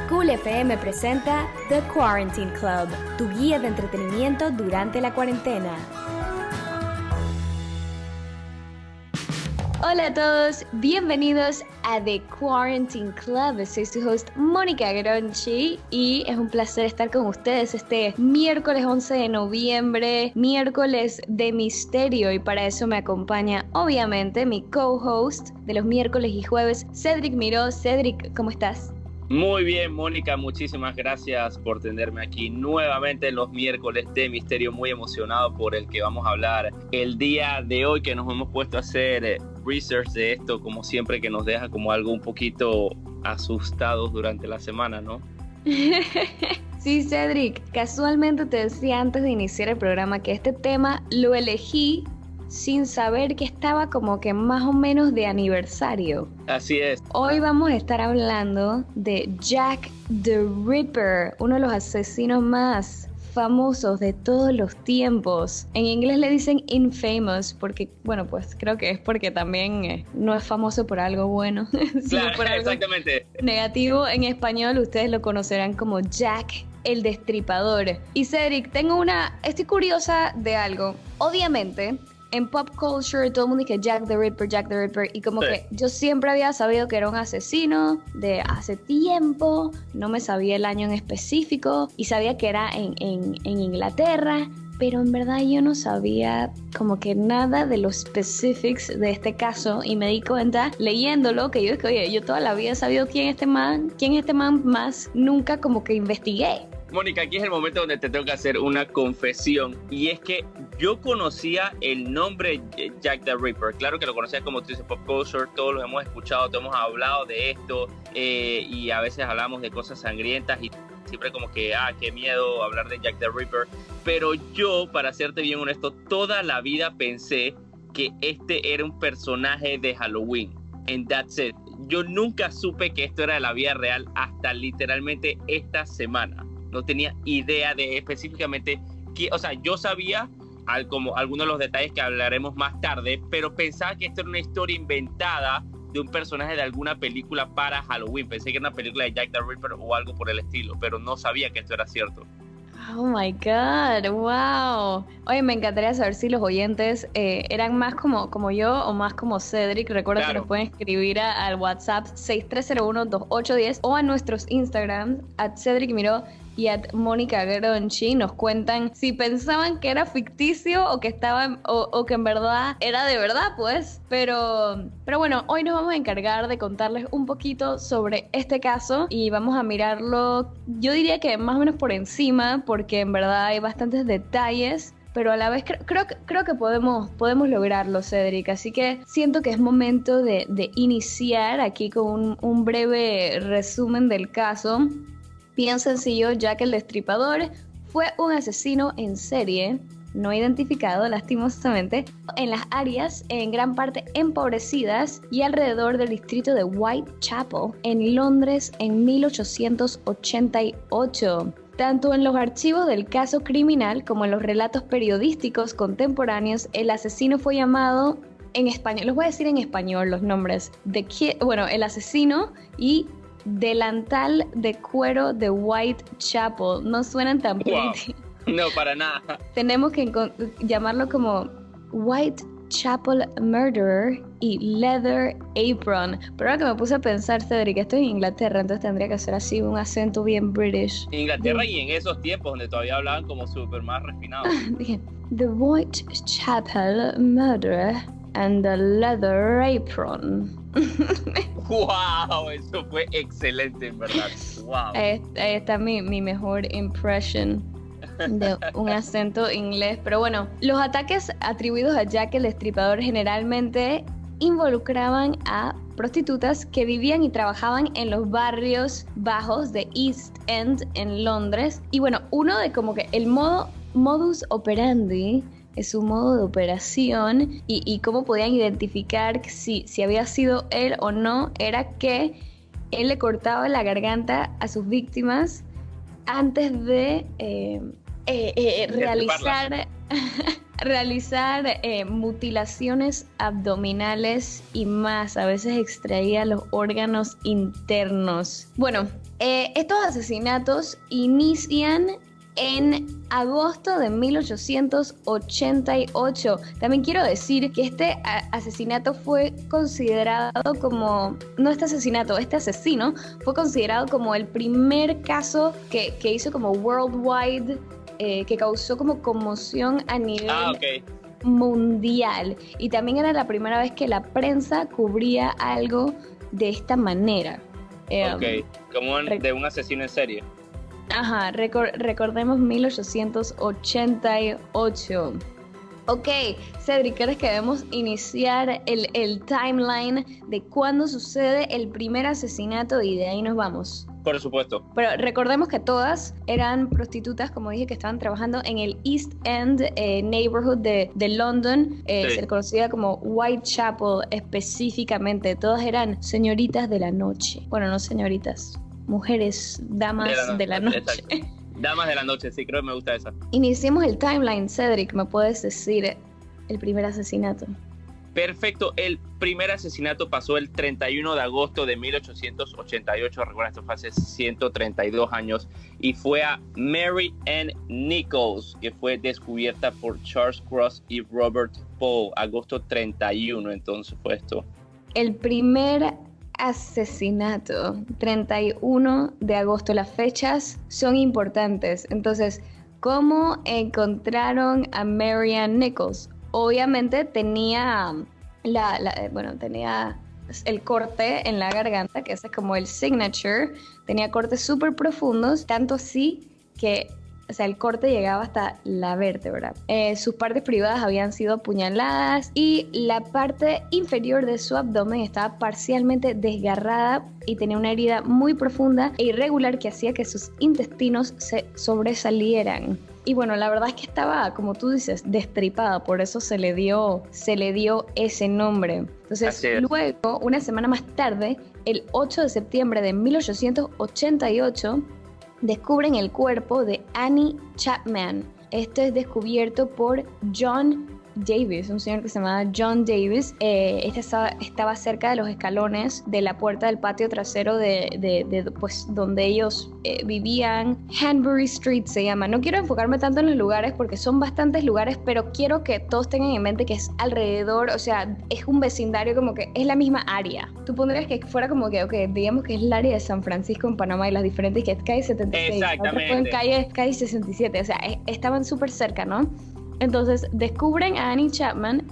Cool FM presenta The Quarantine Club, tu guía de entretenimiento durante la cuarentena. Hola a todos, bienvenidos a The Quarantine Club. Soy su host Mónica Gronchi y es un placer estar con ustedes este miércoles 11 de noviembre, miércoles de misterio, y para eso me acompaña obviamente mi co-host de los miércoles y jueves, Cedric Miró. Cedric, ¿cómo estás? Muy bien, Mónica, muchísimas gracias por tenerme aquí nuevamente en los miércoles de misterio. Muy emocionado por el que vamos a hablar el día de hoy, que nos hemos puesto a hacer research de esto, como siempre, que nos deja como algo un poquito asustados durante la semana, ¿no? Sí, Cedric, casualmente te decía antes de iniciar el programa que este tema lo elegí sin saber que estaba como que más o menos de aniversario. Así es. Hoy vamos a estar hablando de Jack the Ripper, uno de los asesinos más famosos de todos los tiempos. En inglés le dicen infamous porque, bueno, pues creo que es porque también no es famoso por algo bueno, sino Claro, por algo exactamente negativo. En español ustedes lo conocerán como Jack el Destripador. Y Cedric, estoy curiosa de algo. Obviamente, en pop culture todo el mundo dice Jack the Ripper, y como que yo siempre había sabido que era un asesino de hace tiempo, no me sabía el año en específico y sabía que era en Inglaterra, pero en verdad yo no sabía como que nada de los specifics de este caso, y me di cuenta leyéndolo que yo toda la vida he sabido quién es este man, más nunca como que investigué. Mónica, aquí es el momento donde te tengo que hacer una confesión, y es que yo conocía el nombre Jack the Ripper. Claro que lo conocía, como tú dices, pop culture, todos lo hemos escuchado, todos hemos hablado de esto, y a veces hablamos de cosas sangrientas y siempre como que, qué miedo hablar de Jack the Ripper. Pero yo, para serte bien honesto, toda la vida pensé que este era un personaje de Halloween, and that's it. Yo nunca supe que esto era de la vida real hasta literalmente esta semana. No tenía idea de específicamente yo sabía como algunos de los detalles que hablaremos más tarde, pero pensaba que esto era una historia inventada de un personaje de alguna película para Halloween. Pensé que era una película de Jack the Ripper o algo por el estilo, pero no sabía que esto era cierto. Oh my God, wow. Oye, me encantaría saber si los oyentes eran más como yo o más como Cedric. Recuerda que nos pueden escribir al WhatsApp 6301-2810 o a nuestros Instagram @CedricMiró y @Mónica Gronchi. Nos cuentan si pensaban que era ficticio o que o que en verdad era de verdad, pues. Pero bueno, hoy nos vamos a encargar de contarles un poquito sobre este caso y vamos a mirarlo, yo diría que más o menos por encima, porque en verdad hay bastantes detalles, pero a la vez creo que podemos lograrlo, Cedric. Así que siento que es momento de iniciar aquí con un breve resumen del caso. Bien sencillo, Jack el Destripador fue un asesino en serie, no identificado lastimosamente, en las áreas en gran parte empobrecidas y alrededor del distrito de Whitechapel, en Londres, en 1888. Tanto en los archivos del caso criminal como en los relatos periodísticos contemporáneos, el asesino fue llamado en español, los voy a decir en español los nombres, el asesino y delantal de cuero de Whitechapel. No suenan tan pretty. No, para nada. Tenemos que llamarlo como Whitechapel Murderer y Leather Apron. Pero ahora que me puse a pensar, Cedric, esto es en Inglaterra, entonces tendría que ser así, un acento bien British. Inglaterra y en esos tiempos donde todavía hablaban como súper más refinados. The Whitechapel Murderer and the Leather Apron. ¡Wow! Eso fue excelente, en verdad. ¡Wow! Ahí está mi mejor impression de un acento inglés. Pero bueno, los ataques atribuidos a Jack el Destripador generalmente involucraban a prostitutas que vivían y trabajaban en los barrios bajos de East End en Londres. Y bueno, uno de como que el modus operandi, es su modo de operación y cómo podían identificar si había sido él o no, era que él le cortaba la garganta a sus víctimas antes de realizar realizar mutilaciones abdominales y más. A veces extraía los órganos internos. Bueno, estos asesinatos inician en agosto de 1888. También quiero decir que este asesinato fue considerado como, no este asesinato, este asesino fue considerado como el primer caso que hizo como worldwide, que causó como conmoción a nivel mundial. Y también era la primera vez que la prensa cubría algo de esta manera. Como de un asesino en serie. Ajá, recordemos 1888. Ok, Cedric, ¿quieres que debemos iniciar el timeline de cuándo sucede el primer asesinato y de ahí nos vamos? Por supuesto. Pero recordemos que todas eran prostitutas, como dije, que estaban trabajando en el East End neighborhood de London, Sí. se le conocía como Whitechapel específicamente. Todas eran señoritas de la noche. Bueno, no señoritas, mujeres, damas de la noche. Exacto. Damas de la noche, sí, creo que me gusta esa. Iniciemos el timeline, Cedric. ¿Me puedes decir el primer asesinato? Perfecto, el primer asesinato pasó el 31 de agosto de 1888, recuerda, esto fue hace 132 años, y fue a Mary Ann Nichols, que fue descubierta por Charles Cross y Robert Poe, agosto 31, entonces fue esto. El primer asesinato, 31 de agosto. Las fechas son importantes. Entonces, ¿cómo encontraron a Mary Ann Nichols? Obviamente tenía tenía el corte en la garganta, que ese es como el signature. Tenía cortes súper profundos, tanto así que, o sea, el corte llegaba hasta la vértebra. Sus partes privadas habían sido apuñaladas y la parte inferior de su abdomen estaba parcialmente desgarrada y tenía una herida muy profunda e irregular que hacía que sus intestinos se sobresalieran. Y bueno, la verdad es que estaba, como tú dices, destripada, por eso se le dio ese nombre. Entonces, luego, una semana más tarde, el 8 de septiembre de 1888, descubren el cuerpo de Annie Chapman. Esto es descubierto por John Davis, un señor que se llamaba John Davis. Estaba cerca de los escalones de la puerta del patio trasero pues, donde ellos vivían. Hanbury Street se llama. No quiero enfocarme tanto en los lugares porque son bastantes lugares, pero quiero que todos tengan en mente que es alrededor, o sea, es un vecindario, como que es la misma área. Tú pondrías que fuera como que, digamos que es el área de San Francisco en Panamá y las diferentes, que es calle 76. Exactamente. En calle 67, o sea, estaban súper cerca, ¿no? Entonces descubren a Annie Chapman,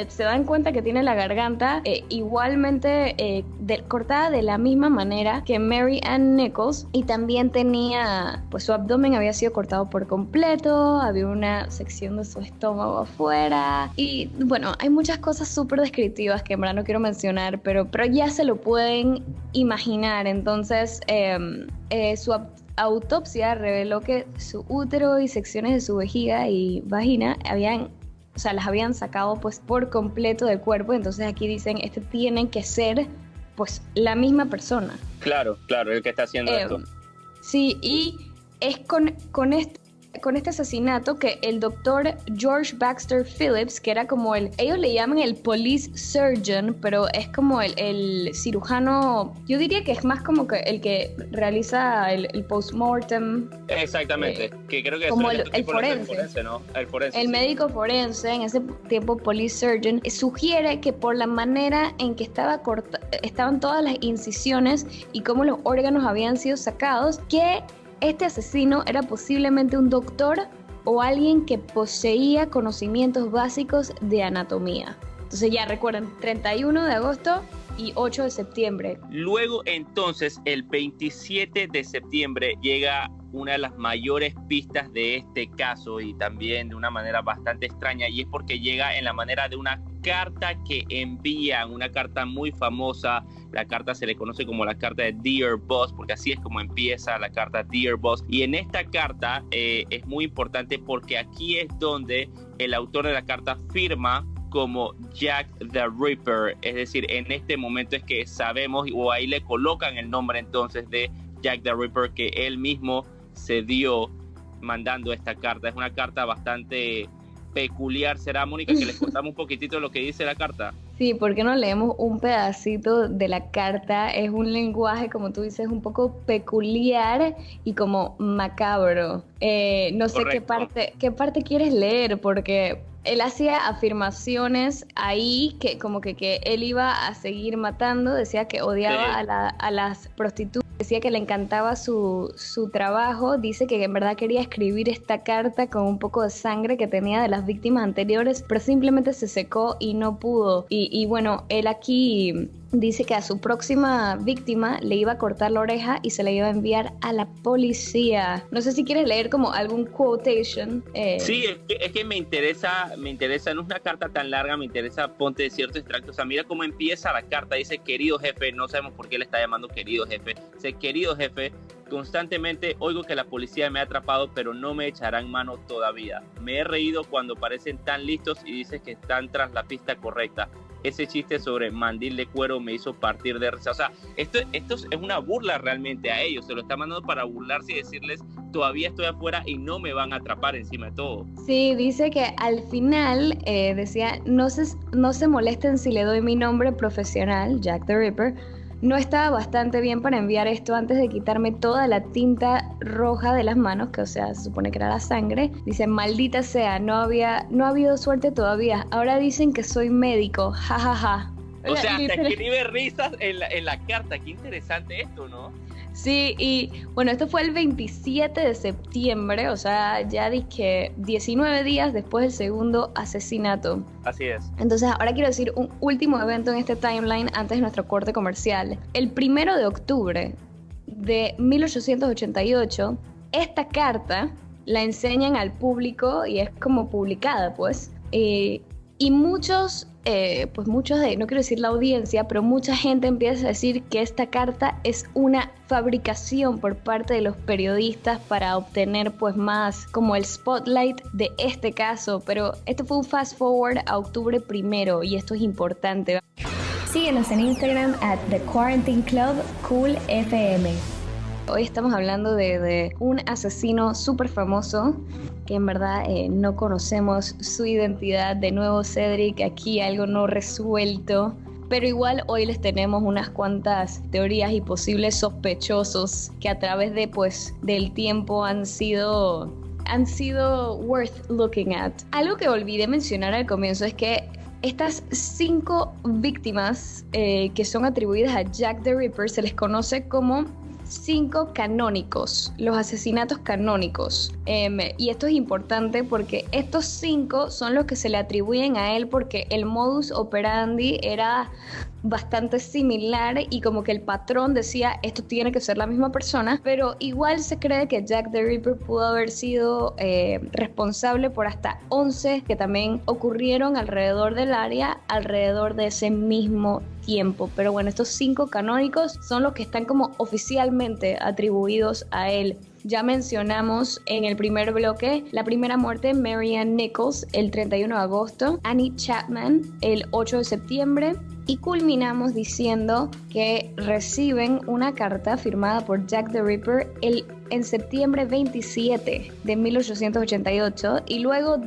se dan cuenta que tiene la garganta igualmente cortada de la misma manera que Mary Ann Nichols, y también tenía, pues su abdomen había sido cortado por completo, había una sección de su estómago afuera, y bueno, hay muchas cosas súper descriptivas que en verdad no quiero mencionar, pero ya se lo pueden imaginar. Entonces su autopsia reveló que su útero y secciones de su vejiga y vagina las habían sacado pues por completo del cuerpo. Entonces aquí dicen, tienen que ser pues la misma persona. Claro, el que está haciendo esto. Sí, y es con este asesinato que el doctor George Baxter Phillips, que era como ellos le llaman el police surgeon, pero es como el cirujano, yo diría que es más como que el que realiza el postmortem. Exactamente, que creo que como el forense, ¿no? El forense. El médico forense, en ese tiempo police surgeon, sugiere que por la manera en que estaban todas las incisiones y cómo los órganos habían sido sacados, que este asesino era posiblemente un doctor o alguien que poseía conocimientos básicos de anatomía. Entonces ya recuerden, 31 de agosto y 8 de septiembre. Luego entonces, el 27 de septiembre llega una de las mayores pistas de este caso, y también de una manera bastante extraña, y es porque llega en la manera de una carta que envían, una carta muy famosa. La carta se le conoce como la carta de Dear Boss, porque así es como empieza la carta, Dear Boss. Y en esta carta es muy importante porque aquí es donde el autor de la carta firma como Jack the Ripper, es decir, en este momento es que sabemos, o ahí le colocan el nombre entonces de Jack the Ripper, que él mismo se dio mandando esta carta. Es una carta bastante peculiar. ¿Será, Mónica, que les contamos un poquitito de lo que dice la carta? Sí, ¿por qué no leemos un pedacito de la carta? Es un lenguaje, como tú dices, un poco peculiar y como macabro. No sé qué parte quieres leer, porque él hacía afirmaciones ahí que como que él iba a seguir matando, decía que odiaba a las prostitutas, decía que le encantaba su trabajo, dice que en verdad quería escribir esta carta con un poco de sangre que tenía de las víctimas anteriores, pero simplemente se secó y no pudo. Y bueno, él aquí dice que a su próxima víctima le iba a cortar la oreja y se la iba a enviar a la policía. No sé si quieres leer como algún quotation. Sí, es que me interesa, no es una carta tan larga, me interesa, ponte ciertos extractos. O sea, mira cómo empieza la carta, dice: querido jefe, no sabemos por qué le está llamando querido jefe. Dice: querido jefe, constantemente oigo que la policía me ha atrapado, pero no me echarán mano todavía. Me he reído cuando parecen tan listos y dices que están tras la pista correcta. Ese chiste sobre mandil de cuero me hizo partir de risa. O sea, esto es una burla realmente a ellos. Se lo está mandando para burlarse y decirles: todavía estoy afuera y no me van a atrapar encima de todo. Sí, dice que al final decía: no se molesten si le doy mi nombre profesional, Jack the Ripper. No estaba bastante bien para enviar esto antes de quitarme toda la tinta roja de las manos, que o sea, se supone que era la sangre. Dice: maldita sea, no ha habido suerte todavía. Ahora dicen que soy médico, jajaja. Ja, ja. O sea, hasta escribe risas en la carta. Qué interesante esto, ¿no? Sí, y bueno, esto fue el 27 de septiembre, o sea, ya dije 19 días después del segundo asesinato. Así es. Entonces, ahora quiero decir un último evento en este timeline antes de nuestro corte comercial. El 1 de octubre de 1888, esta carta la enseñan al público y es como publicada, pues. Y muchos de, no quiero decir la audiencia, pero mucha gente empieza a decir que esta carta es una fabricación por parte de los periodistas para obtener pues más como el spotlight de este caso, pero esto fue un fast forward a octubre 1 y esto es importante. Síguenos en Instagram @TheQuarantineClubCoolFM. Hoy estamos hablando de un asesino súper famoso que en verdad no conocemos su identidad. De nuevo, Cedric, aquí algo no resuelto, pero igual hoy les tenemos unas cuantas teorías y posibles sospechosos que a través del tiempo han sido worth looking at. Algo que olvidé mencionar al comienzo es que estas 5 víctimas que son atribuidas a Jack the Ripper se les conoce como 5 canónicos, los asesinatos canónicos. Y esto es importante porque estos 5 son los que se le atribuyen a él porque el modus operandi era bastante similar y como que el patrón decía: esto tiene que ser la misma persona, pero igual se cree que Jack the Ripper pudo haber sido responsable por hasta 11 que también ocurrieron alrededor del área, alrededor de ese mismo tiempo. Pero bueno, estos 5 canónicos son los que están como oficialmente atribuidos a él. Ya mencionamos en el primer bloque la primera muerte, Mary Ann Nichols, el 31 de agosto, Annie Chapman, el 8 de septiembre, y culminamos diciendo que reciben una carta firmada por Jack the Ripper en septiembre 27 de 1888, y luego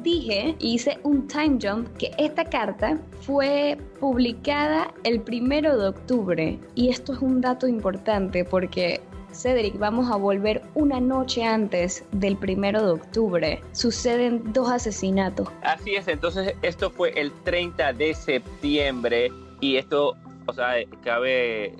hice un time jump, que esta carta fue publicada el 1 de octubre, y esto es un dato importante porque Cedric, vamos a volver una noche antes del 1 de octubre. Suceden 2 asesinatos. Así es, entonces esto fue el 30 de septiembre y esto, o sea, cabe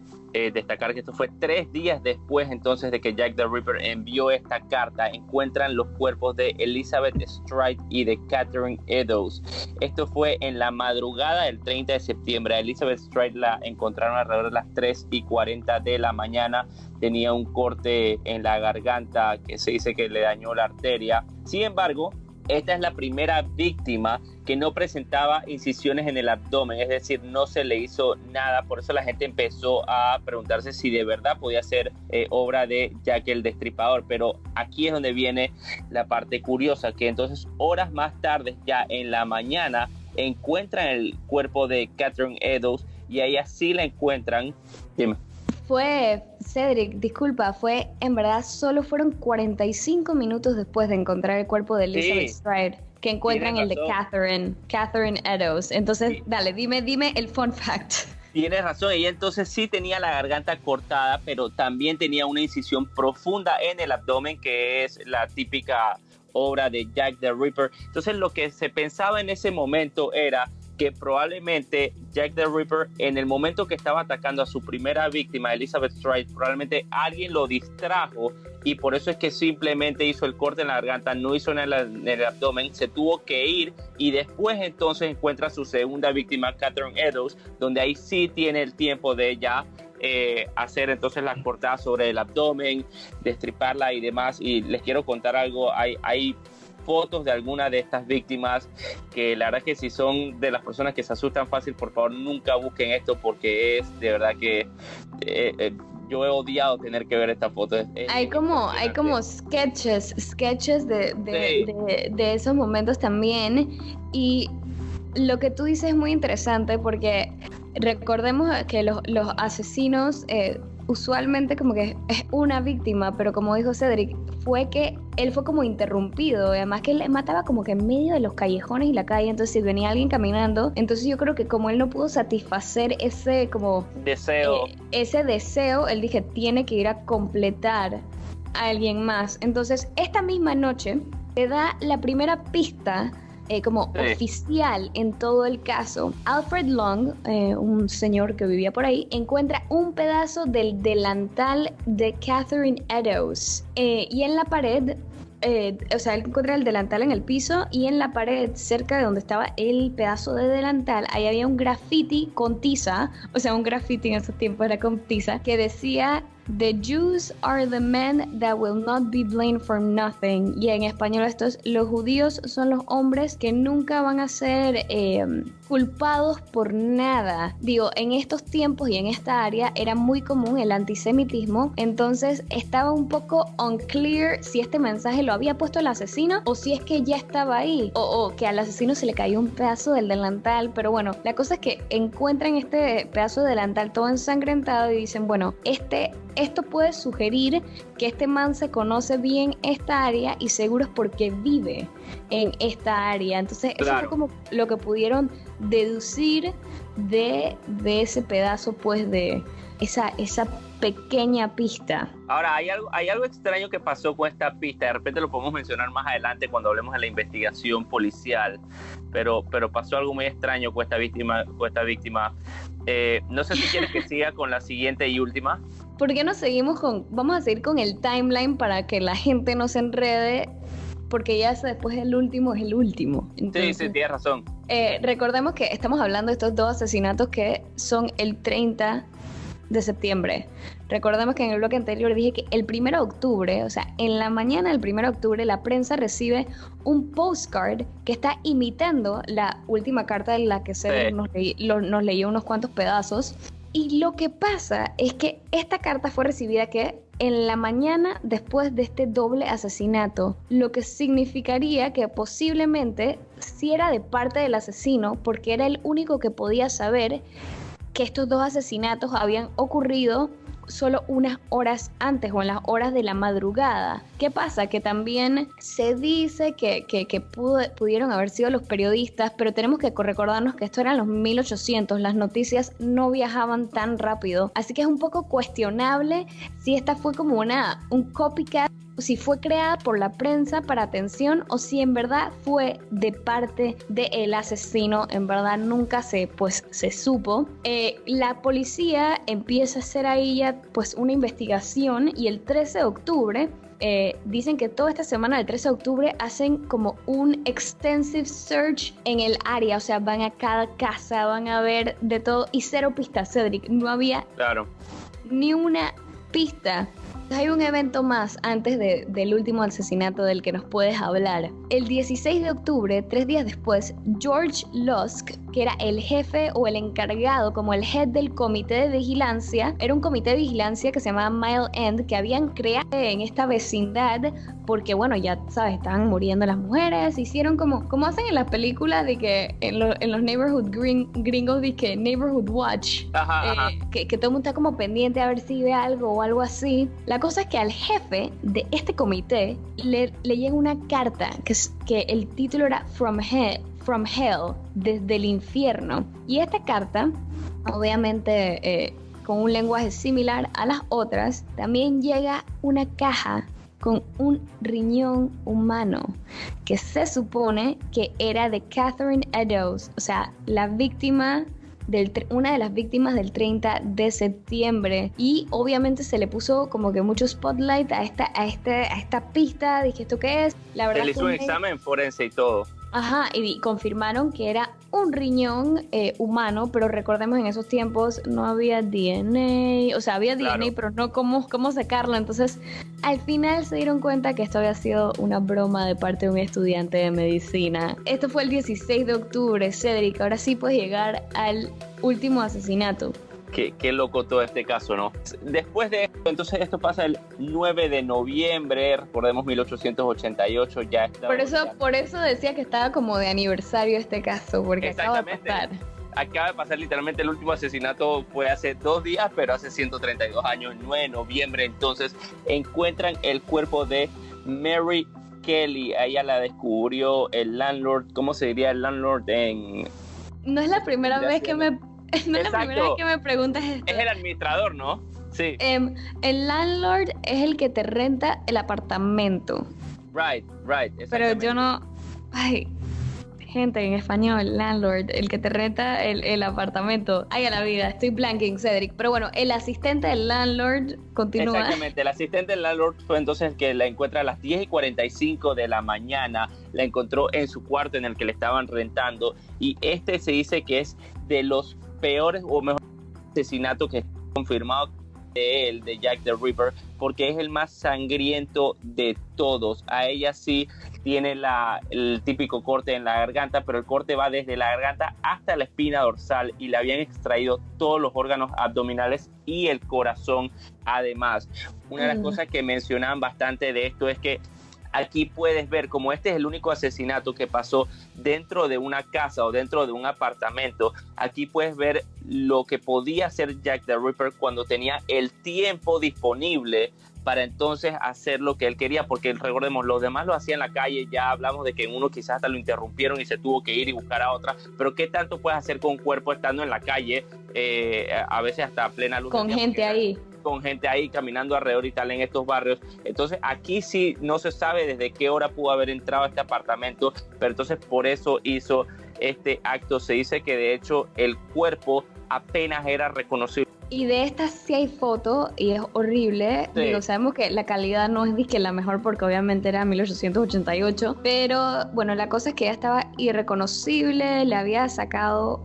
destacar que esto fue 3 días después entonces de que Jack the Ripper envió esta carta. Encuentran los cuerpos de Elizabeth Stride y de Catherine Eddowes. Esto fue en la madrugada del 30 de septiembre. A Elizabeth Stride la encontraron alrededor de las 3:40 de la mañana. Tenía un corte en la garganta que se dice que le dañó la arteria. Sin embargo, esta es la primera víctima que no presentaba incisiones en el abdomen, es decir, no se le hizo nada. Por eso la gente empezó a preguntarse si de verdad podía ser obra de Jack el Destripador. Pero aquí es donde viene la parte curiosa, que entonces horas más tarde, ya en la mañana, encuentran el cuerpo de Catherine Eddowes y a ella sí la encuentran. Dime. Cedric, disculpa, en verdad solo fueron 45 minutos después de encontrar el cuerpo de Elizabeth Stride que encuentran el de Catherine Eddowes. Entonces, sí. Dale, dime el fun fact. Tienes razón, ella entonces sí tenía la garganta cortada, pero también tenía una incisión profunda en el abdomen, que es la típica obra de Jack the Ripper. Entonces lo que se pensaba en ese momento era que probablemente Jack the Ripper, en el momento que estaba atacando a su primera víctima, Elizabeth Stride, probablemente alguien lo distrajo y por eso es que simplemente hizo el corte en la garganta, no hizo en el abdomen, se tuvo que ir y después entonces encuentra a su segunda víctima, Catherine Eddowes, donde ahí sí tiene el tiempo de ya hacer entonces las cortadas sobre el abdomen, destriparla y demás. Y les quiero contar algo, hay fotos de algunas de estas víctimas que la verdad que si son de las personas que se asustan fácil, por favor nunca busquen esto porque es de verdad que yo he odiado tener que ver esta foto. Hay como sketches de esos momentos también, y lo que tú dices es muy interesante porque recordemos que los asesinos usualmente como que es una víctima, pero como dijo Cedric, fue que él fue como interrumpido, además que él mataba como que en medio de los callejones y la calle, entonces si venía alguien caminando, entonces yo creo que como él no pudo satisfacer ese como deseo, él dije, tiene que ir a completar a alguien más. Entonces esta misma noche te da la primera pista oficial en todo el caso. Alfred Long, un señor que vivía por ahí, encuentra un pedazo del delantal de Catherine Eddowes y en la pared, él encuentra el delantal en el piso y en la pared, cerca de donde estaba el pedazo de delantal, ahí había un graffiti con tiza, un graffiti en esos tiempos era con tiza, que decía: "The Jews are the men that will not be blamed for nothing". Y en español esto es: los judíos son los hombres que nunca van a ser culpados por nada. Digo, en estos tiempos y en esta área era muy común el antisemitismo, entonces estaba un poco unclear si este mensaje lo había puesto el asesino o si es que ya estaba ahí, o que al asesino se le cayó un pedazo del delantal. Pero bueno, la cosa es que encuentran este pedazo de delantal todo ensangrentado y dicen, bueno, esto puede sugerir que este man se conoce bien esta área y seguro es porque vive en esta área. Entonces claro, eso fue como lo que pudieron deducir de ese pedazo, pues, de esa pequeña pista. Ahora, hay algo extraño que pasó con esta pista. De repente lo podemos mencionar más adelante cuando hablemos de la investigación policial. Pero pasó algo muy extraño con esta víctima. No sé si quieres que siga con la siguiente y última. ¿Por qué no seguimos vamos a seguir con el timeline para que la gente no se enrede? Porque ya después el último es el último. Entonces, sí, tienes razón. Recordemos que estamos hablando de estos dos asesinatos que son el 30 de septiembre. Recordemos que en el bloque anterior dije que el 1 de octubre, en la mañana del 1 de octubre, la prensa recibe un postcard que está imitando la última carta de la que nos leyó unos cuantos pedazos. Y lo que pasa es que esta carta fue recibida en la mañana después de este doble asesinato, lo que significaría que posiblemente sí era de parte del asesino, porque era el único que podía saber que estos dos asesinatos habían ocurrido solo unas horas antes o en las horas de la madrugada. ¿Qué pasa? Que también se dice que pudieron haber sido los periodistas, pero tenemos que recordarnos que esto eran los 1800, las noticias no viajaban tan rápido, así que es un poco cuestionable si esta fue como un copycat, si fue creada por la prensa para atención o si en verdad fue de parte del asesino. En verdad nunca se supo. La policía empieza a hacer ahí ya una investigación y el 13 de octubre dicen que toda esta semana del 13 de octubre hacen como un extensive search en el área, van a cada casa, van a ver de todo y cero pistas, Cedric, no había ni una pista. Hay un evento más antes del último asesinato del que nos puedes hablar. El 16 de octubre, 3 días después, George Lusk, que era el jefe o el encargado, como el head del comité de vigilancia, era un comité de vigilancia que se llamaba Mile End, que habían creado en esta vecindad porque, ya sabes, estaban muriendo las mujeres, hicieron como hacen en las películas de que en los neighborhood gringos de que neighborhood watch, que todo el mundo está como pendiente a ver si ve algo o algo así. La La cosa es que al jefe de este comité le llega una carta que el título era From Hell, desde el infierno. Y esta carta, obviamente con un lenguaje similar a las otras, también llega una caja con un riñón humano que se supone que era de Catherine Eddowes, o sea, una de las víctimas del 30 de septiembre. Y obviamente se le puso como que mucho spotlight a esta pista. Dije, ¿esto qué es? La verdad, se le hizo un examen forense y todo. Ajá, y confirmaron que era un riñón humano, pero recordemos en esos tiempos no había DNA, o sea, había Claro. DNA, pero no cómo sacarlo. Entonces, al final se dieron cuenta que esto había sido una broma de parte de un estudiante de medicina. Esto fue el 16 de octubre, Cedric. Ahora sí puedes llegar al último asesinato. Qué loco todo este caso, ¿no? Después de esto, entonces esto pasa el 9 de noviembre, recordemos 1888, ya está. Por eso decía que estaba como de aniversario este caso, porque acaba de pasar. Acaba de pasar literalmente el último asesinato, fue hace 2 días, pero hace 132 años, el 9 de noviembre, entonces encuentran el cuerpo de Mary Kelly. A ella la descubrió el landlord. ¿Cómo se diría el landlord en...? No es la primera vez que me... No es Exacto. la primera vez que me preguntas esto. Es el administrador, ¿no? Sí. El landlord es el que te renta el apartamento. Right. Pero yo no... Ay, gente, en español, landlord, el que te renta el apartamento. Ay, a la vida, estoy blanking, Cedric. Pero bueno, el asistente del landlord continúa. Exactamente, el asistente del landlord fue entonces el que la encuentra a las 10:45 de la mañana. La encontró en su cuarto en el que le estaban rentando. Y se dice que es de los peores o mejor asesinato que está confirmado de él, de Jack the Ripper, porque es el más sangriento de todos. A ella sí tiene el típico corte en la garganta, pero el corte va desde la garganta hasta la espina dorsal y le habían extraído todos los órganos abdominales y el corazón. Además, una de las cosas que mencionaban bastante de esto es que aquí puedes ver como este es el único asesinato que pasó dentro de una casa o dentro de un apartamento. Aquí puedes ver lo que podía hacer Jack the Ripper cuando tenía el tiempo disponible para entonces hacer lo que él quería, porque recordemos, los demás lo hacían en la calle. Ya hablamos de que en uno quizás hasta lo interrumpieron y se tuvo que ir y buscar a otra, pero ¿qué tanto puedes hacer con un cuerpo estando en la calle, a veces hasta a plena luz con del día, gente ahí? Con gente ahí caminando alrededor y tal en estos barrios. Entonces aquí sí no se sabe desde qué hora pudo haber entrado a este apartamento, pero entonces por eso hizo este acto. Se dice que de hecho el cuerpo apenas era reconocible. Y de estas sí hay fotos y es horrible. Sí. Digo, sabemos que la calidad no es disque la mejor porque obviamente era 1888, pero bueno, la cosa es que ya estaba irreconocible, le había sacado,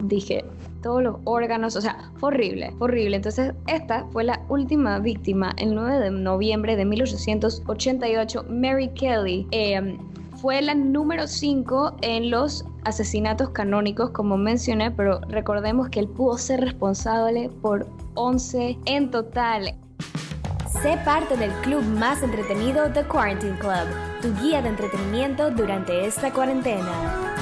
dije, todos los órganos, o sea, fue horrible. Entonces, esta fue la última víctima, el 9 de noviembre de 1888, Mary Kelly. Fue la número 5 en los asesinatos canónicos, como mencioné, pero recordemos que él pudo ser responsable por 11 en total. Sé parte del club más entretenido, The Quarantine Club, tu guía de entretenimiento durante esta cuarentena.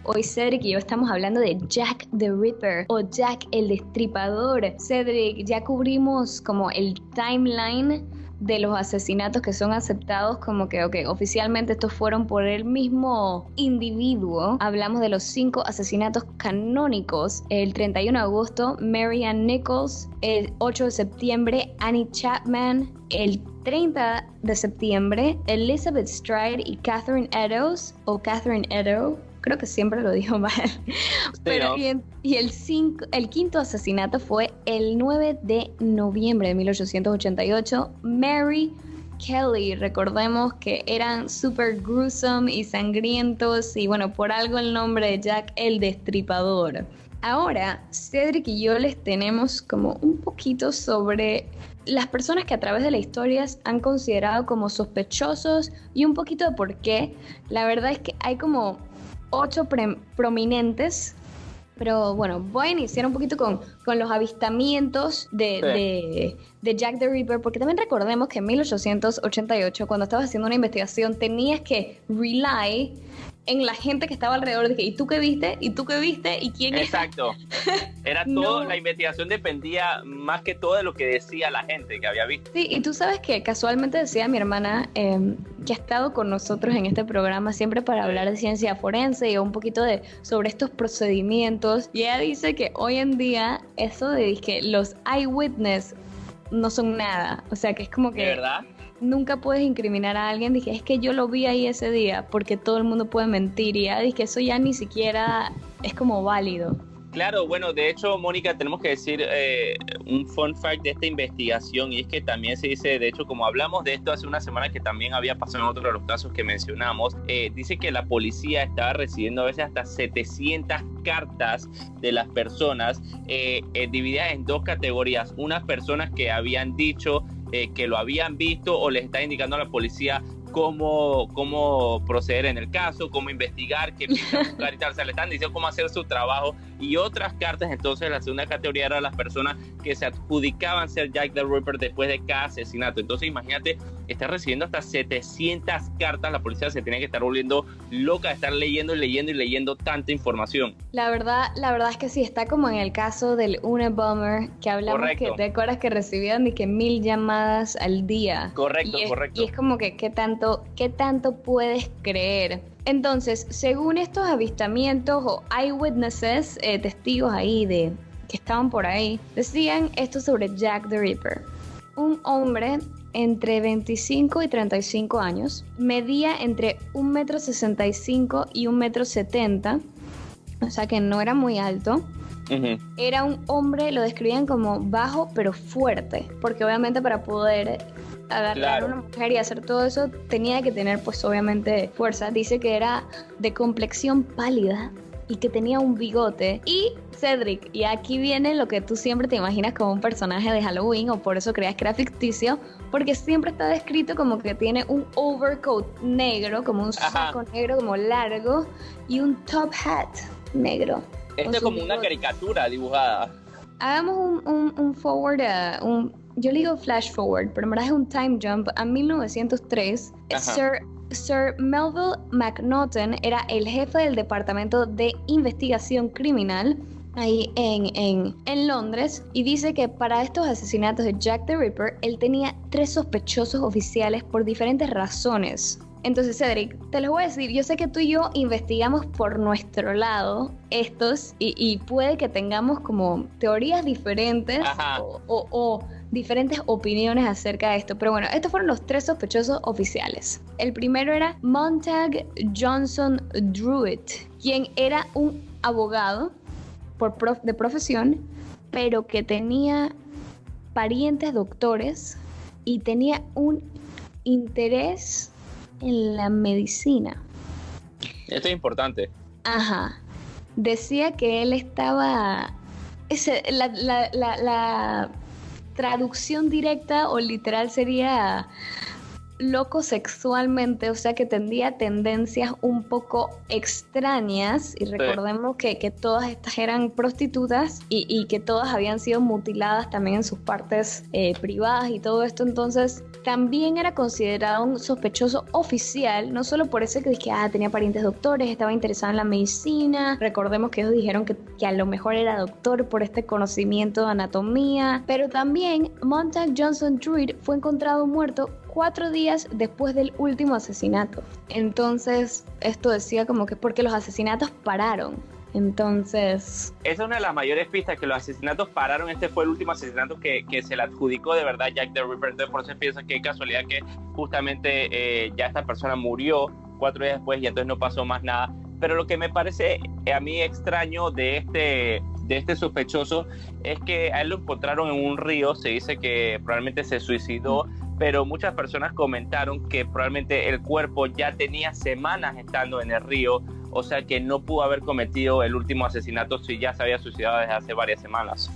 Hoy Cedric y yo estamos hablando de Jack the Ripper o Jack el Destripador. Cedric, ya cubrimos como el timeline de los asesinatos que son aceptados como que, oficialmente estos fueron por el mismo individuo. Hablamos de los 5 asesinatos canónicos. El 31 de agosto, Mary Ann Nichols. El 8 de septiembre, Annie Chapman. El 30 de septiembre, Elizabeth Stride y Catherine Eddowes o Catherine Eddowes. Creo que siempre lo dijo mal. Sí, pero, ¿no? Y el quinto asesinato fue el 9 de noviembre de 1888. Mary Kelly. Recordemos que eran súper gruesome y sangrientos. Y bueno, por algo el nombre de Jack el Destripador. Ahora, Cedric y yo les tenemos como un poquito sobre las personas que a través de la historia han considerado como sospechosos y un poquito de por qué. La verdad es que hay como 8 prominentes, pero bueno, voy a iniciar un poquito con los avistamientos de Jack the Ripper, porque también recordemos que en 1888, cuando estabas haciendo una investigación, tenías que rely en la gente que estaba alrededor. Dije, ¿y tú qué viste? ¿Y tú qué viste? ¿Y quién era? Exacto. Era todo, la investigación dependía más que todo de lo que decía la gente que había visto. Sí, y tú sabes que casualmente decía mi hermana que ha estado con nosotros en este programa siempre para hablar de ciencia forense y un poquito sobre estos procedimientos. Y ella dice que hoy en día eso de que los eyewitness no son nada. O sea, que es como que... ¿De verdad? Nunca puedes incriminar a alguien. Dije, es que yo lo vi ahí ese día, porque todo el mundo puede mentir. Y ya dije, eso ya ni siquiera es como válido. Claro, bueno, de hecho, Mónica, tenemos que decir un fun fact de esta investigación, y es que también se dice, de hecho, como hablamos de esto hace una semana, que también había pasado en otro de los casos que mencionamos, dice que la policía estaba recibiendo a veces hasta 700 cartas de las personas, divididas en dos categorías. Unas personas que habían dicho que lo habían visto o les está indicando a la policía cómo proceder en el caso, cómo investigar, qué buscar y tal. O sea, le están diciendo cómo hacer su trabajo. Y otras cartas, entonces, la segunda categoría era las personas que se adjudicaban ser Jack the Ripper después de cada asesinato. Entonces, imagínate, estar recibiendo hasta 700 cartas. La policía se tiene que estar volviendo loca de estar leyendo y leyendo y leyendo tanta información. La verdad es que sí, está como en el caso del Unabomber, que hablamos. Correcto. Que te acuerdas que recibían de que 1000 llamadas al día. Correcto. Y es como que, ¿qué tanto puedes creer? Entonces, según estos avistamientos o eyewitnesses, testigos ahí que estaban por ahí, decían esto sobre Jack the Ripper. Un hombre entre 25 y 35 años, medía entre 1,65 m y 1,70 m, o sea que no era muy alto. Uh-huh. Era un hombre, lo describían como bajo pero fuerte, porque obviamente para poder agarrar a una mujer y hacer todo eso tenía que tener pues obviamente fuerza. Dice que era de complexión pálida y que tenía un bigote. Y Cedric, y aquí viene lo que tú siempre te imaginas como un personaje de Halloween, o por eso creías que era ficticio, porque siempre está descrito como que tiene un overcoat negro, como un saco negro como largo, y un top hat negro. Esto es como bigote. Una caricatura dibujada. Hagamos un forward, yo le digo flash forward, pero en verdad es un time jump a 1903. Sir Melville McNaughton era el jefe del Departamento de Investigación Criminal ahí en Londres, y dice que para estos asesinatos de Jack the Ripper él tenía 3 sospechosos oficiales por diferentes razones. Entonces, Cedric, te los voy a decir, yo sé que tú y yo investigamos por nuestro lado estos y puede que tengamos como teorías diferentes o diferentes opiniones acerca de esto, pero bueno, estos fueron los 3 sospechosos oficiales. El primero era Montague Johnson Druitt, quien era un abogado de profesión, pero que tenía parientes doctores y tenía un interés en la medicina. Esto es importante. Decía que él estaba... La traducción directa o literal sería loco sexualmente, o sea que tendría tendencias un poco extrañas, y recordemos que todas estas eran prostitutas y que todas habían sido mutiladas también en sus partes privadas y todo esto. Entonces también era considerado un sospechoso oficial, no solo por eso que tenía parientes doctores, estaba interesado en la medicina. Recordemos que ellos dijeron que a lo mejor era doctor por este conocimiento de anatomía, pero también Montague Johnson Druitt fue encontrado muerto 4 días después del último asesinato. Entonces esto decía como que porque los asesinatos pararon. Entonces... Esa es una de las mayores pistas, que los asesinatos pararon. Este fue el último asesinato que se le adjudicó de verdad Jack the Ripper. Entonces por eso pienso que es casualidad que justamente ya esta persona murió 4 días después y entonces no pasó más nada. Pero lo que me parece a mí extraño de este sospechoso es que a él lo encontraron en un río. Se dice que probablemente se suicidó, pero muchas personas comentaron que probablemente el cuerpo ya tenía semanas estando en el río, o sea que no pudo haber cometido el último asesinato si ya se había suicidado desde hace varias semanas.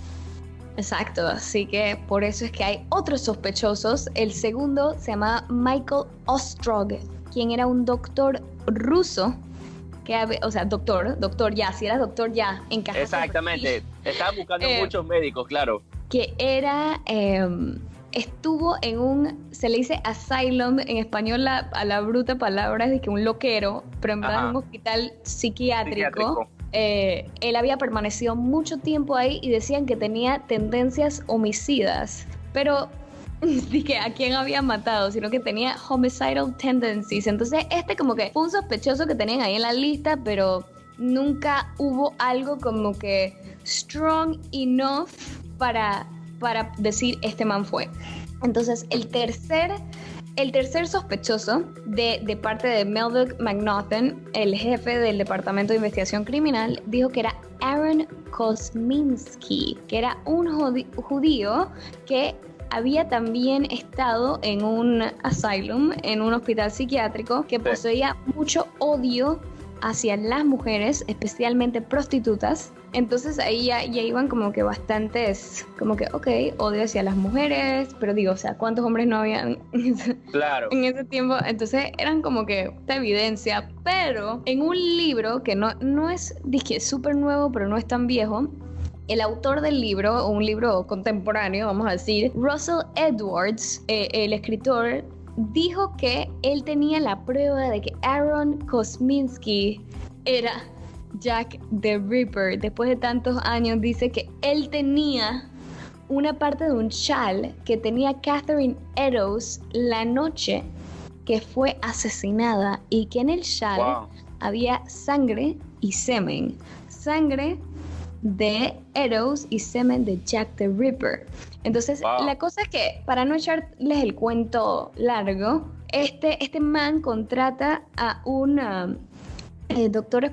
Exacto, así que por eso es que hay otros sospechosos. El segundo se llama Michael Ostrog, quien era un doctor ruso, doctor ya, si era doctor ya, encaja. Exactamente, estaban buscando muchos médicos, claro. Que era... estuvo en se le dice asylum, en español a la bruta palabra es de que un loquero, pero en verdad un hospital psiquiátrico. Él había permanecido mucho tiempo ahí y decían que tenía tendencias homicidas, pero dije a quién había matado, sino que tenía homicidal tendencies. Entonces como que fue un sospechoso que tenían ahí en la lista, pero nunca hubo algo como que strong enough para decir este man fue. Entonces el tercer sospechoso de parte de Melville McNaughton, el jefe del Departamento de Investigación Criminal, dijo que era Aaron Kosminski, que era un judío que había también estado en un asylum, en un hospital psiquiátrico, que poseía mucho odio hacia las mujeres, especialmente prostitutas. Entonces ahí ya iban como que bastantes, como que, odio hacia las mujeres, pero digo, o sea, ¿cuántos hombres no habían claro. en ese tiempo? Entonces eran como que esta evidencia, pero en un libro que no es, dije, súper nuevo, pero no es tan viejo, el autor del libro, o un libro contemporáneo, vamos a decir, Russell Edwards, el escritor, dijo que él tenía la prueba de que Aaron Kosminski era Jack the Ripper. Después de tantos años, dice que él tenía una parte de un chal que tenía Catherine Eddowes la noche que fue asesinada, y que en el chal había sangre y semen. Sangre de Eddowes y semen de Jack the Ripper. Entonces, la cosa es que, para no echarles el cuento largo, este man contrata a un doctor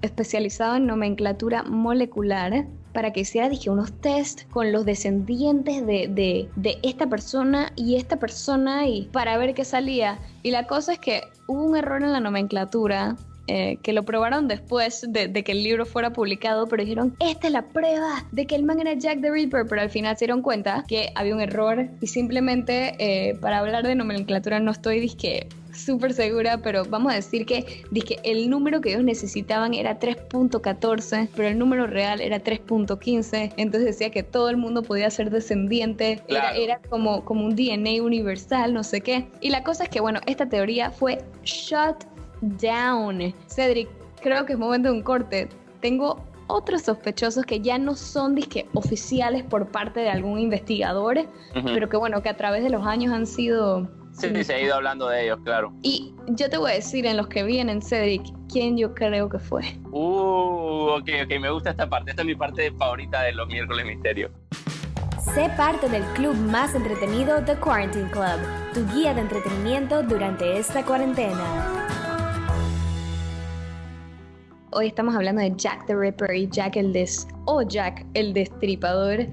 especializado en nomenclatura molecular para que hiciera, dije, unos test con los descendientes de esta persona y esta persona, y para ver qué salía. Y la cosa es que hubo un error en la nomenclatura, que lo probaron después de que el libro fuera publicado, pero dijeron, esta es la prueba de que el man era Jack the Ripper, pero al final se dieron cuenta que había un error, y simplemente, para hablar de nomenclatura no estoy, dizque, súper segura, pero vamos a decir que el número que ellos necesitaban era 3.14, pero el número real era 3.15, entonces decía que todo el mundo podía ser descendiente, claro. era como un DNA universal, no sé qué, y la cosa es que, bueno, esta teoría fue shut down. Cedric, creo que es momento de un corte. Tengo otros sospechosos que ya no son oficiales por parte de algún investigador, pero que bueno, que a través de los años han sido... Sí, se ha ido hablando de ellos, claro. Y yo te voy a decir, en los que vienen, Cedric, quién yo creo que fue. Ok, me gusta esta parte. Esta es mi parte favorita de los miércoles misterio. Sé parte del club más entretenido, The Quarantine Club, tu guía de entretenimiento durante esta cuarentena. Hoy estamos hablando de Jack the Ripper y Jack el Destripador.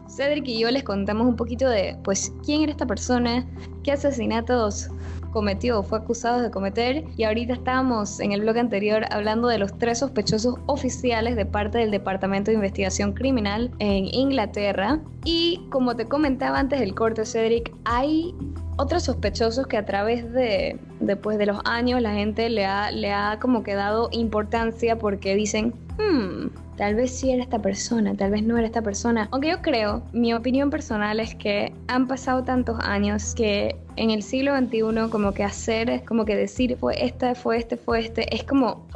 Cedric y yo les contamos un poquito de, pues, quién era esta persona, qué asesinatos cometió o fue acusado de cometer, y ahorita estábamos en el blog anterior hablando de los 3 sospechosos oficiales de parte del Departamento de Investigación Criminal en Inglaterra. Y como te comentaba antes del corte, Cedric, hay otros sospechosos que a través de los años la gente le ha como que dado importancia, porque dicen, tal vez sí era esta persona, tal vez no era esta persona. Aunque yo creo, mi opinión personal es que han pasado tantos años que en el siglo XXI como que decir fue este, es como,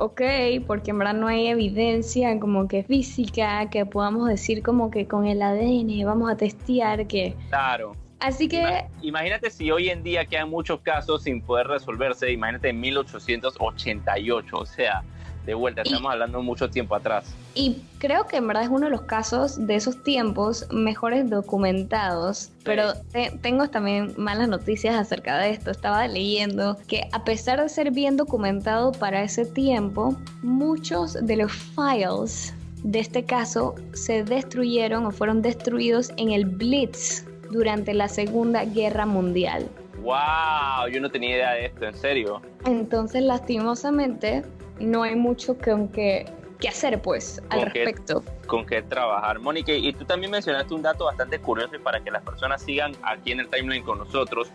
porque en verdad no hay evidencia como que física que podamos decir como que con el ADN vamos a testear que... Claro. Así que... Imagínate si hoy en día quedan muchos casos sin poder resolverse, imagínate en 1888, o sea... De vuelta, estamos hablando mucho tiempo atrás. Y creo que en verdad es uno de los casos de esos tiempos mejores documentados. Sí. Pero tengo también malas noticias acerca de esto. Estaba leyendo que a pesar de ser bien documentado para ese tiempo, muchos de los files de este caso se destruyeron o fueron destruidos en el Blitz durante la Segunda Guerra Mundial. ¡Wow! Yo no tenía idea de esto, ¿en serio? Entonces, lastimosamente... no hay mucho que hacer, pues, al respecto. Con qué trabajar. Mónica, y tú también mencionaste un dato bastante curioso, y para que las personas sigan aquí en el timeline con nosotros,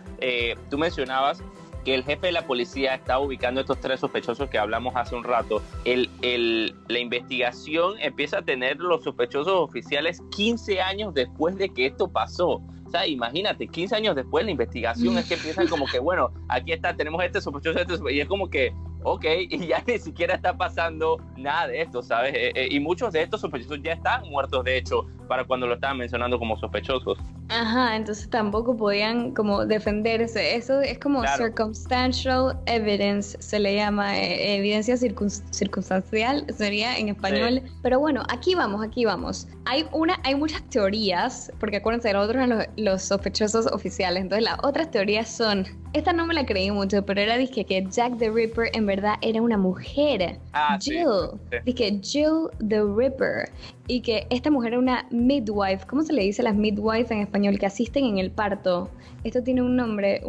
tú mencionabas que el jefe de la policía estaba ubicando estos 3 sospechosos que hablamos hace un rato. La investigación empieza a tener los sospechosos oficiales 15 años después de que esto pasó. O O sea, imagínate, 15 años después la investigación es que empiezan como que, bueno, aquí está, tenemos este sospechoso, y es como que, ok, y ya ni siquiera está pasando nada de esto, ¿sabes? Y muchos de estos sospechosos ya están muertos, de hecho, para cuando lo estaban mencionando como sospechosos. Ajá, entonces tampoco podían como defenderse. Eso es como circumstantial evidence, se le llama, evidencia circunstancial, sería en español. Sí. Pero bueno, aquí vamos. Hay muchas teorías, porque acuérdense, los otros eran los sospechosos oficiales. Entonces las otras teorías son, esta no me la creí mucho, pero era dizque que Jack the Ripper en verdad era una mujer. Jill. Sí. Dizque Jill the Ripper. Y que esta mujer era una midwife. ¿Cómo se le dice a las midwives en español? Que asisten en el parto. Esto tiene un nombre.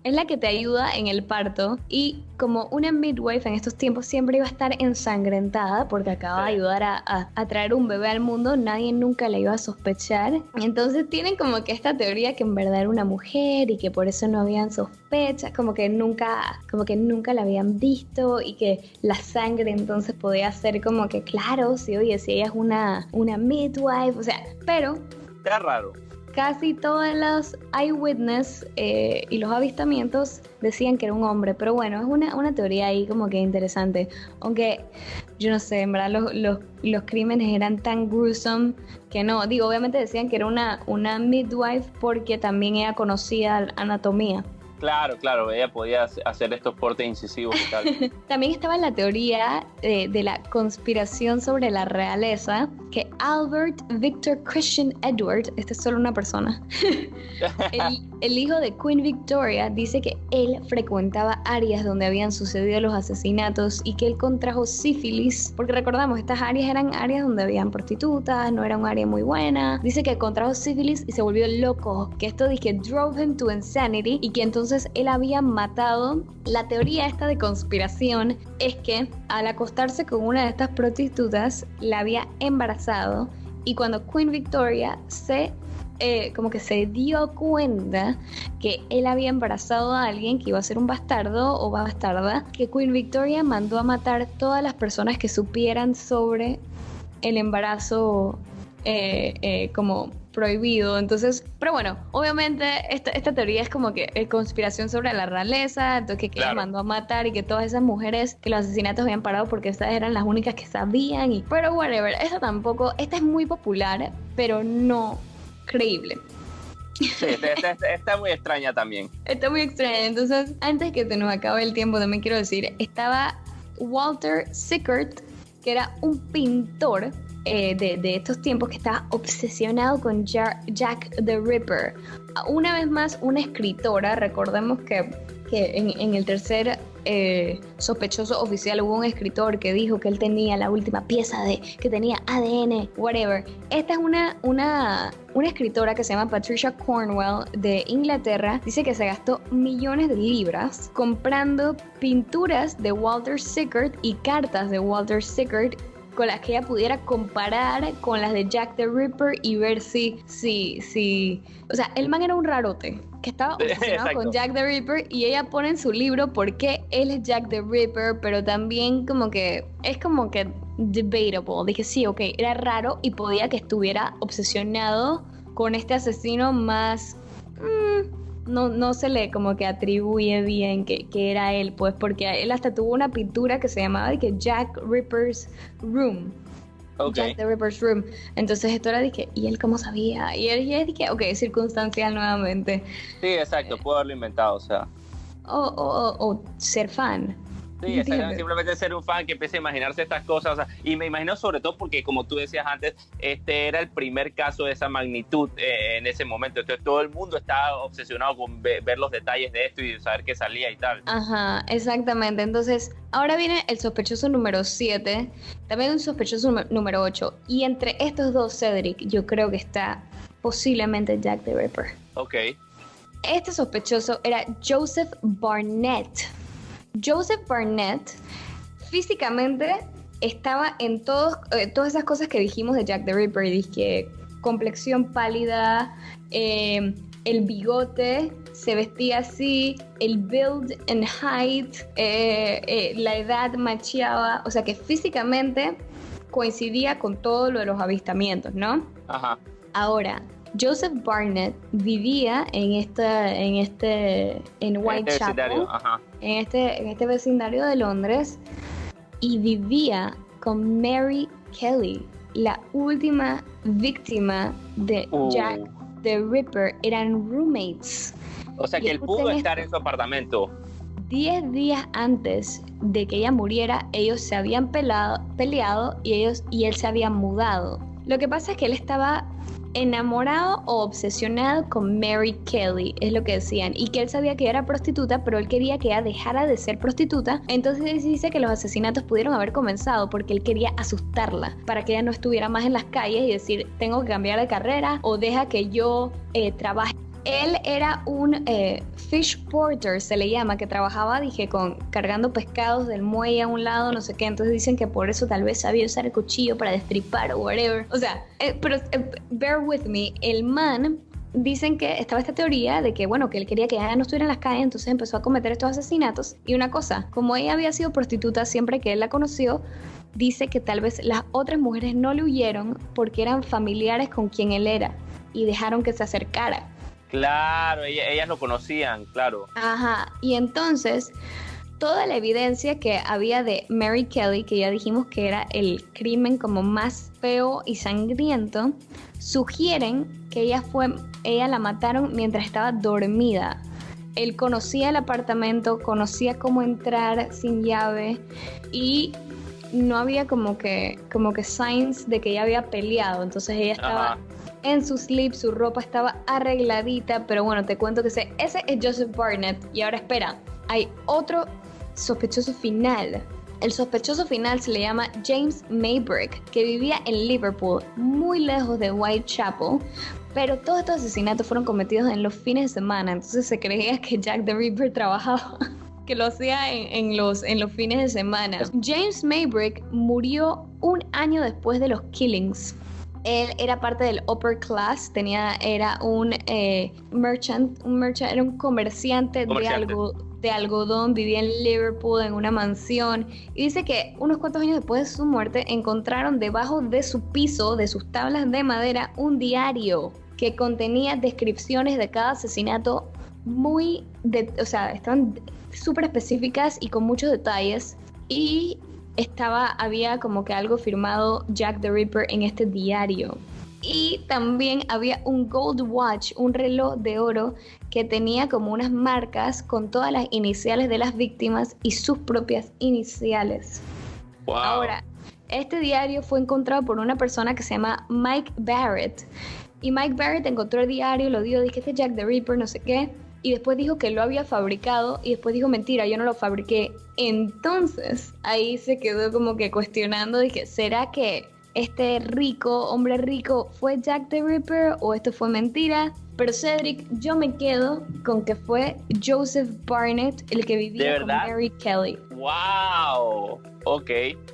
Es la que te ayuda en el parto. Y como una midwife en estos tiempos siempre iba a estar ensangrentada porque acaba de ayudar a traer un bebé al mundo, nadie nunca la iba a sospechar. Entonces tienen como que esta teoría que en verdad era una mujer y que por eso no habían sospechas, como que nunca la habían visto, y que la sangre entonces podía ser como que, claro, sí, oye, si ella es una midwife, o sea, pero... Está raro. Casi todos los eyewitness y los avistamientos decían que era un hombre, pero bueno, es una teoría ahí como que interesante. Aunque yo no sé, en verdad los crímenes eran tan gruesome que no. Digo, obviamente decían que era una midwife porque también ella conocía anatomía. Claro, ella podía hacer estos cortes incisivos y tal. También estaba la teoría de la conspiración sobre la realeza, que Albert Victor Christian Edward, este es solo una persona, el hijo de Queen Victoria, dice que él frecuentaba áreas donde habían sucedido los asesinatos y que él contrajo sífilis, porque recordamos, estas áreas eran áreas donde habían prostitutas, no era un área muy buena. Dice que contrajo sífilis y se volvió loco, que esto dice que drove him to insanity, y que entonces él había matado. La teoría esta de conspiración es que al acostarse con una de estas prostitutas la había embarazado, y cuando Queen Victoria como que se dio cuenta que él había embarazado a alguien que iba a ser un bastardo o bastarda, que Queen Victoria mandó a matar todas las personas que supieran sobre el embarazo como prohibido. Entonces, pero bueno, obviamente esta teoría es como que conspiración sobre la realeza, entonces que ella mandó a matar y que todas esas mujeres que los asesinatos habían parado porque estas eran las únicas que sabían, pero whatever, esta es muy popular, pero no creíble. Sí, está muy extraña también. Está muy extraña. Entonces, antes que se nos acabe el tiempo, también quiero decir, estaba Walter Sickert, que era un pintor de estos tiempos que estaba obsesionado con Jack the Ripper. Una vez más, una escritora, recordemos que en el tercer sospechoso oficial hubo un escritor que dijo que él tenía la última pieza que tenía ADN, whatever. Esta es una escritora que se llama Patricia Cornwell de Inglaterra. Dice que se gastó millones de libras comprando pinturas de Walter Sickert y cartas de Walter Sickert con las que ella pudiera comparar con las de Jack the Ripper y ver si o sea, el man era un rarote que estaba obsesionado con Jack the Ripper, y ella pone en su libro por qué él es Jack the Ripper, pero también como que es como que debatable. Dije, sí, ok, era raro y podía que estuviera obsesionado con este asesino más... No se le como que atribuye bien que era él, pues, porque él hasta tuvo una pintura que se llamaba que Jack Ripper's Room. Okay. Jack the Ripper's Room. Entonces esto era de que, ¿y él cómo sabía? Y él es de que, ok, circunstancial nuevamente. Sí, exacto, puedo haberlo inventado, o sea. O ser fan. Sí, simplemente ser un fan que empiece a imaginarse estas cosas, o sea, y me imagino sobre todo porque, como tú decías antes, este era el primer caso de esa magnitud en ese momento, entonces todo el mundo estaba obsesionado con ver los detalles de esto y saber qué salía y tal. Ajá, exactamente. Entonces, ahora viene el sospechoso número 7, también un sospechoso número 8, y entre estos dos, Cedric, yo creo que está posiblemente Jack the Ripper. Ok. Este sospechoso era Joseph Barnett. Joseph Barnett físicamente estaba en todas esas cosas que dijimos de Jack the Ripper. Dije, complexión pálida, el bigote, se vestía así, el build and height, la edad macheaba, o sea que físicamente coincidía con todo lo de los avistamientos, ¿no? Ajá. Ahora, Joseph Barnett vivía en Whitechapel, en este vecindario de Londres, y vivía con Mary Kelly, la última víctima de Jack the Ripper. Eran roommates. O sea que él pudo estar en su apartamento. 10 días antes de que ella muriera, ellos se habían peleado y él se había mudado. Lo que pasa es que él estaba enamorado o obsesionado con Mary Kelly, es lo que decían, y que él sabía que ella era prostituta, pero él quería que ella dejara de ser prostituta. Entonces dice que los asesinatos pudieron haber comenzado porque él quería asustarla para que ella no estuviera más en las calles y decir, tengo que cambiar de carrera o deja que yo trabaje. Él era un fish porter, se le llama, que trabajaba, cargando pescados del muelle a un lado, no sé qué. Entonces dicen que por eso tal vez sabía usar el cuchillo para destripar o whatever. O sea, bear with me, el man, dicen que estaba esta teoría de que, bueno, que él quería que ella no estuviera en las calles, entonces empezó a cometer estos asesinatos. Y una cosa, como ella había sido prostituta siempre que él la conoció, dice que tal vez las otras mujeres no le huyeron porque eran familiares con quien él era y dejaron que se acercara. Claro, ellas lo conocían, claro. Ajá, y entonces toda la evidencia que había de Mary Kelly, que ya dijimos que era el crimen como más feo y sangriento, sugieren que ella la mataron mientras estaba dormida. Él conocía el apartamento, conocía cómo entrar sin llave y no había como que signs de que ella había peleado, entonces ella estaba... Ajá. En su sleep, su ropa estaba arregladita, pero bueno, te cuento que ese es Joseph Barnett. Y ahora espera, hay otro sospechoso final. El sospechoso final se le llama James Maybrick, que vivía en Liverpool, muy lejos de Whitechapel, pero todos estos asesinatos fueron cometidos en los fines de semana, entonces se creía que Jack the Ripper trabajaba, que lo hacía en los fines de semana. James Maybrick murió un año después de los killings. Él era parte del upper class, era un merchant, era un comerciante. De algodón, vivía en Liverpool en una mansión, y dice que unos cuantos años después de su muerte encontraron debajo de su piso, de sus tablas de madera, un diario que contenía descripciones de cada asesinato estaban súper específicas y con muchos detalles, y había como que algo firmado Jack the Ripper en este diario. Y también había un gold watch, un reloj de oro que tenía como unas marcas con todas las iniciales de las víctimas y sus propias iniciales. Wow. Ahora, este diario fue encontrado por una persona que se llama Mike Barrett. Y Mike Barrett encontró el diario, lo dio, dije, este es Jack the Ripper, no sé qué. Y después dijo que lo había fabricado y después dijo, mentira, yo no lo fabriqué. Entonces, ahí se quedó como que cuestionando, dije, ¿será que este hombre rico, fue Jack the Ripper o esto fue mentira? Pero Cedric, yo me quedo con que fue Joseph Barnett el que vivía con Mary Kelly. ¡Wow! Ok,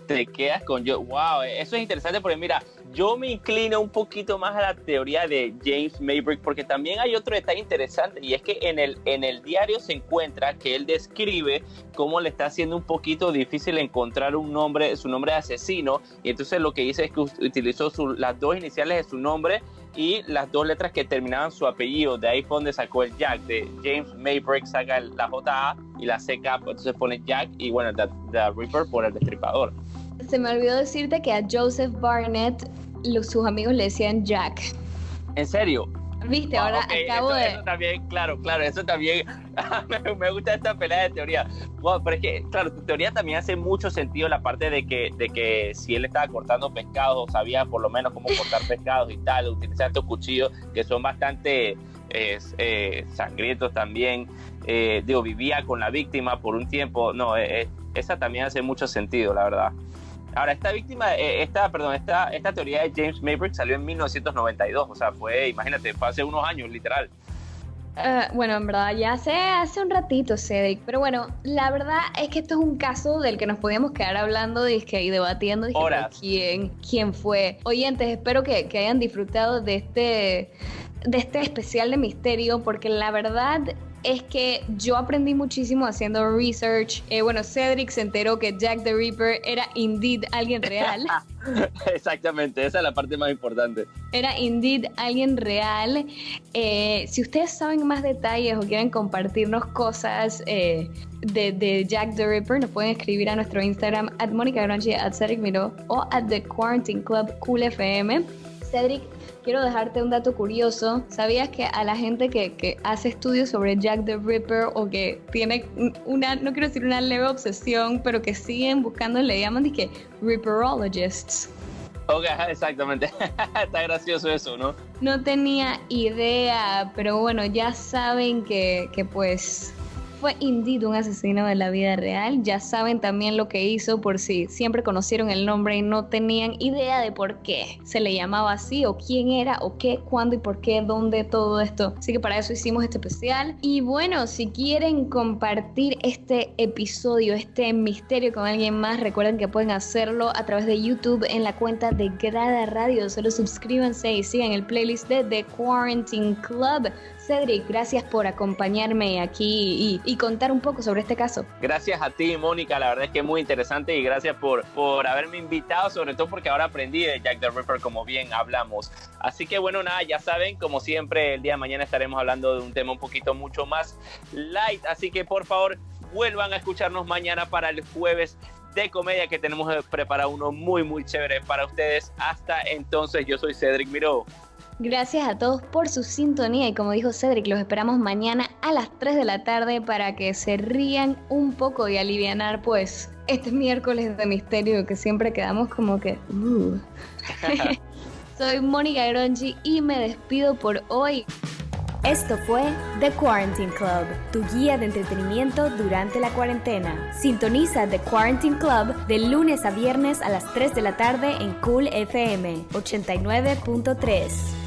te quedas con yo. ¡Wow! Eso es interesante porque mira, yo me inclino un poquito más a la teoría de James Maybrick porque también hay otro detalle interesante y es que en el diario se encuentra que él describe cómo le está haciendo un poquito difícil encontrar su nombre de asesino, y entonces lo que dice es que utilizó las dos iniciales de su nombre y las dos letras que terminaban su apellido. De ahí fue donde sacó el Jack. De James Maybrick saca la J-A y la C-K, entonces pone Jack, y bueno, the Ripper por el destripador. Se me olvidó decirte que a Joseph Barnett sus amigos le decían Jack. ¿En serio? Viste, ahora okay, acabo de... Eso también, claro, eso también... me gusta esta pelea de teoría. Wow, pero es que, claro, tu teoría también hace mucho sentido, la parte de que si él estaba cortando pescados, sabía por lo menos cómo cortar pescados y tal, utilizar estos cuchillos que son bastante sangrientos también. Vivía con la víctima por un tiempo. No, esa también hace mucho sentido, la verdad. Ahora, esta teoría de James Maybrick salió en 1992, o sea, imagínate, fue hace unos años, literal. Bueno, en verdad, ya hace un ratito, Cedric, pero bueno, la verdad es que esto es un caso del que nos podíamos quedar hablando y debatiendo quién fue. Oyentes, espero que hayan disfrutado de este especial de misterio, porque la verdad es que yo aprendí muchísimo haciendo research. Cedric se enteró que Jack the Ripper era indeed alguien real. Exactamente, esa es la parte más importante. Era indeed alguien real. Si ustedes saben más detalles o quieren compartirnos cosas de Jack the Ripper, nos pueden escribir a nuestro Instagram @MonicaGranchi, @CedricMiro o @The Quarantine Club Cool FM. Cedric, quiero dejarte un dato curioso. ¿Sabías que a la gente que hace estudios sobre Jack the Ripper o que tiene una, no quiero decir una leve obsesión, pero que siguen buscando, le llaman dizque Ripperologists? Ok, exactamente. Está gracioso eso, ¿no? No tenía idea, pero bueno, ya saben que pues fue indeed un asesino de la vida real. Ya saben también lo que hizo, por si siempre conocieron el nombre y no tenían idea de por qué se le llamaba así, o quién era, o qué, cuándo y por qué, dónde, todo esto. Así que para eso hicimos este especial. Y bueno, si quieren compartir este episodio, este misterio con alguien más, recuerden que pueden hacerlo a través de YouTube en la cuenta de Grada Radio. Solo suscríbanse y sigan el playlist de The Quarantine Club. Cedric, gracias por acompañarme aquí y contar un poco sobre este caso. Gracias a ti, Mónica, la verdad es que es muy interesante y gracias por haberme invitado, sobre todo porque ahora aprendí de Jack the Ripper, como bien hablamos. Así que bueno, nada, ya saben, como siempre, el día de mañana estaremos hablando de un tema un poquito mucho más light, así que por favor, vuelvan a escucharnos mañana para el jueves de comedia, que tenemos preparado uno muy, muy chévere para ustedes. Hasta entonces, yo soy Cedric Miró. Gracias a todos por su sintonía y como dijo Cedric, los esperamos mañana a las 3 de la tarde para que se rían un poco y alivianar pues este miércoles de misterio que siempre quedamos como que Soy Mónica Gronchi y me despido por hoy. Esto fue The Quarantine Club, tu guía de entretenimiento durante la cuarentena. Sintoniza The Quarantine Club de lunes a viernes a las 3 de la tarde en Cool FM 89.3.